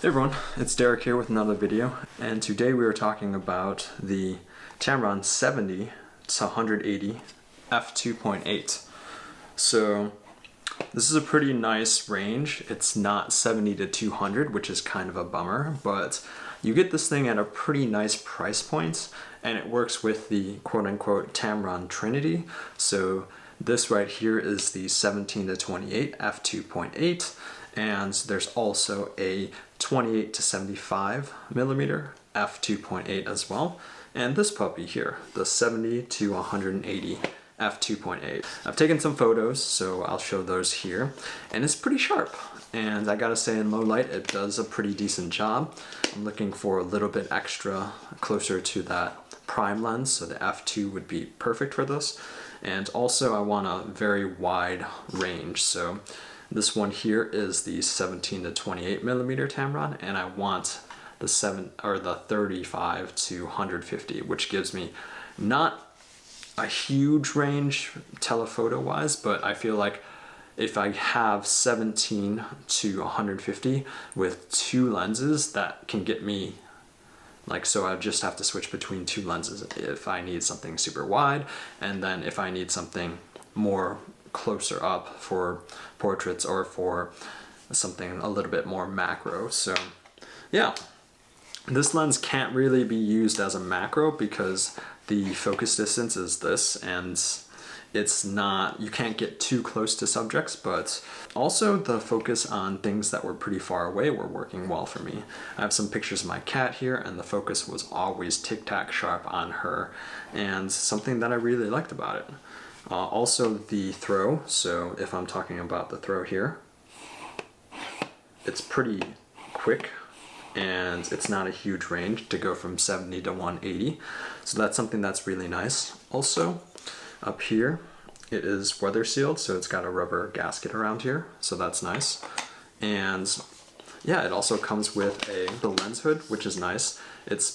Hey everyone, it's Derrick here with another video, and today we are talking about the Tamron 70-180 f2.8. So this is a pretty nice range. It's not 70 to 200, which is kind of a bummer, but you get this thing at a pretty nice price point, and it works with the quote-unquote Tamron Trinity. So this right here is the 17 to 28 f2.8, and there's also a 28 to 75 millimeter f2.8 as well, and this puppy here, the 70 to 180 f2.8. I've taken some photos, so I'll show those here, and it's pretty sharp, and I gotta say in low light it does a pretty decent job. I'm looking for a little bit extra closer to that prime lens, so the f2 would be perfect for this, and also I want a very wide range. So this one here is the 17 to 28 millimeter Tamron, and I want the 35 to 150, which gives me not a huge range telephoto wise, but I feel like if I have 17 to 150 with two lenses, that can get me so I just have to switch between two lenses if I need something super wide, and then if I need something more closer up for portraits or for something a little bit more macro. So yeah, this lens can't really be used as a macro because the focus distance is this, and it's not, you can't get too close to subjects, but also the focus on things that were pretty far away were working well for me. I have some pictures of my cat here, and the focus was always tic-tac sharp on her, and something that I really liked about it. Also the throw, so if I'm talking about the throw here, it's pretty quick, and it's not a huge range to go from 70 to 180, so that's something that's really nice. Also, up here, it is weather sealed, so it's got a rubber gasket around here, so that's nice. And yeah, it also comes with the lens hood, which is nice. It's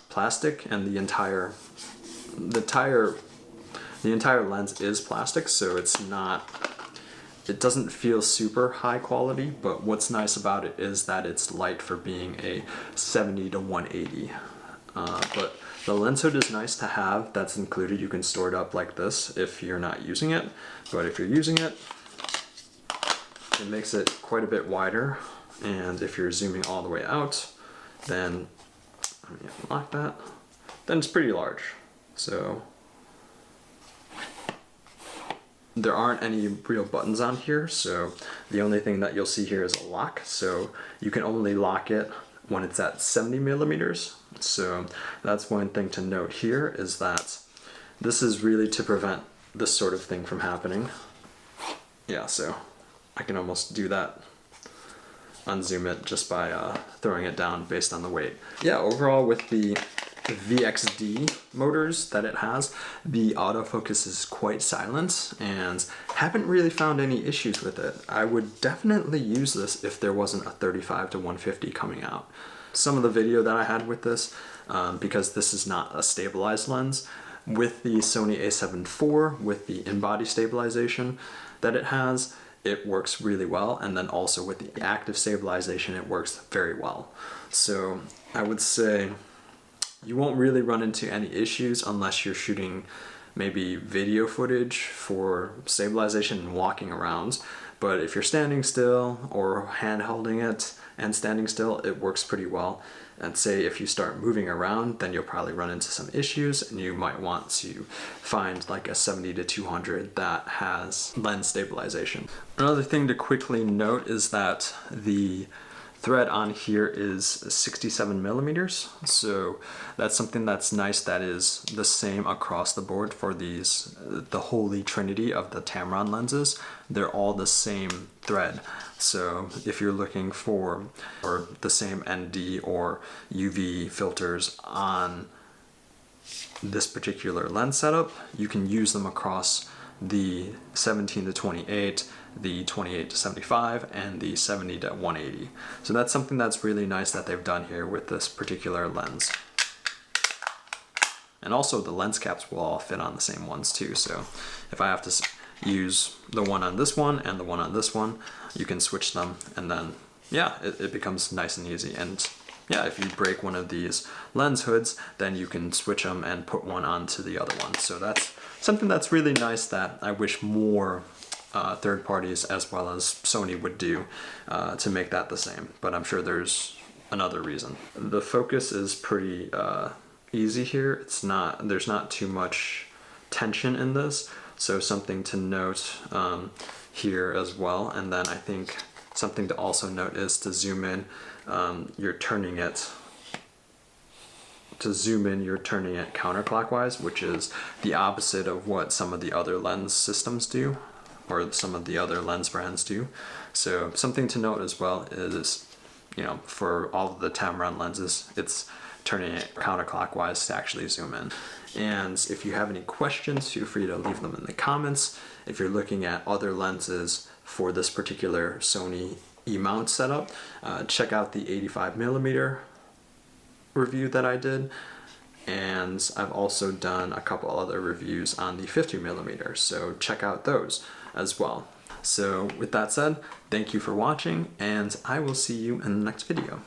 plastic, and the entire lens is plastic, so it doesn't feel super high quality, but what's nice about it is that it's light for being a 70 to 180. But the lens hood is nice to have. That's included. You can store it up like this if you're not using it, but if you're using it, it makes it quite a bit wider, and if you're zooming all the way out, then like that, then it's pretty large. So there aren't any real buttons on here, so the only thing that you'll see here is a lock, so you can only lock it when it's at 70 millimeters. So that's one thing to note here, is that this is really to prevent this sort of thing from happening. Yeah, so I can almost do that, unzoom it just by throwing it down based on the weight. Yeah, overall with the VXD motors that it has, the autofocus is quite silent, and haven't really found any issues with it. I would definitely use this if there wasn't a 35 to 150 coming out. Some of the video that I had with this, because this is not a stabilized lens, with the Sony a7 IV, with the in-body stabilization that it has, it works really well, and then also with the active stabilization it works very well. So I would say you won't really run into any issues unless you're shooting maybe video footage for stabilization and walking around. But if you're standing still or hand holding it and standing still, it works pretty well. And say if you start moving around, then you'll probably run into some issues, and you might want to find like a 70 to 200 that has lens stabilization. Another thing to quickly note is that the thread on here is 67 millimeters, so that's something that's nice, that is the same across the board for these, the holy trinity of the Tamron lenses. They're all the same thread, so if you're looking for the same ND or UV filters on this particular lens setup, you can use them across the 17 to 28, the 28 to 75, and the 70 to 180. So that's something that's really nice that they've done here with this particular lens. And also the lens caps will all fit on the same ones too, so if I have to use the one on this one and the one on this one, you can switch them and then yeah, it becomes nice and easy. And yeah, if you break one of these lens hoods, then you can switch them and put one onto the other one. So that's something that's really nice that I wish more third parties as well as Sony would do to make that the same. But I'm sure there's another reason. The focus is pretty easy here. There's not too much tension in this. So something to note here as well. And then I think something to also note is to zoom in, you're turning it counterclockwise, which is the opposite of what some of the other lens systems do, or some of the other lens brands do. So something to note as well is, for all of the Tamron lenses, it's turning it counterclockwise to actually zoom in. And if you have any questions, feel free to leave them in the comments. If you're looking at other lenses for this particular Sony E-mount setup, check out the 85mm review that I did. And I've also done a couple other reviews on the 50mm, so check out those as well. So with that said, thank you for watching, and I will see you in the next video.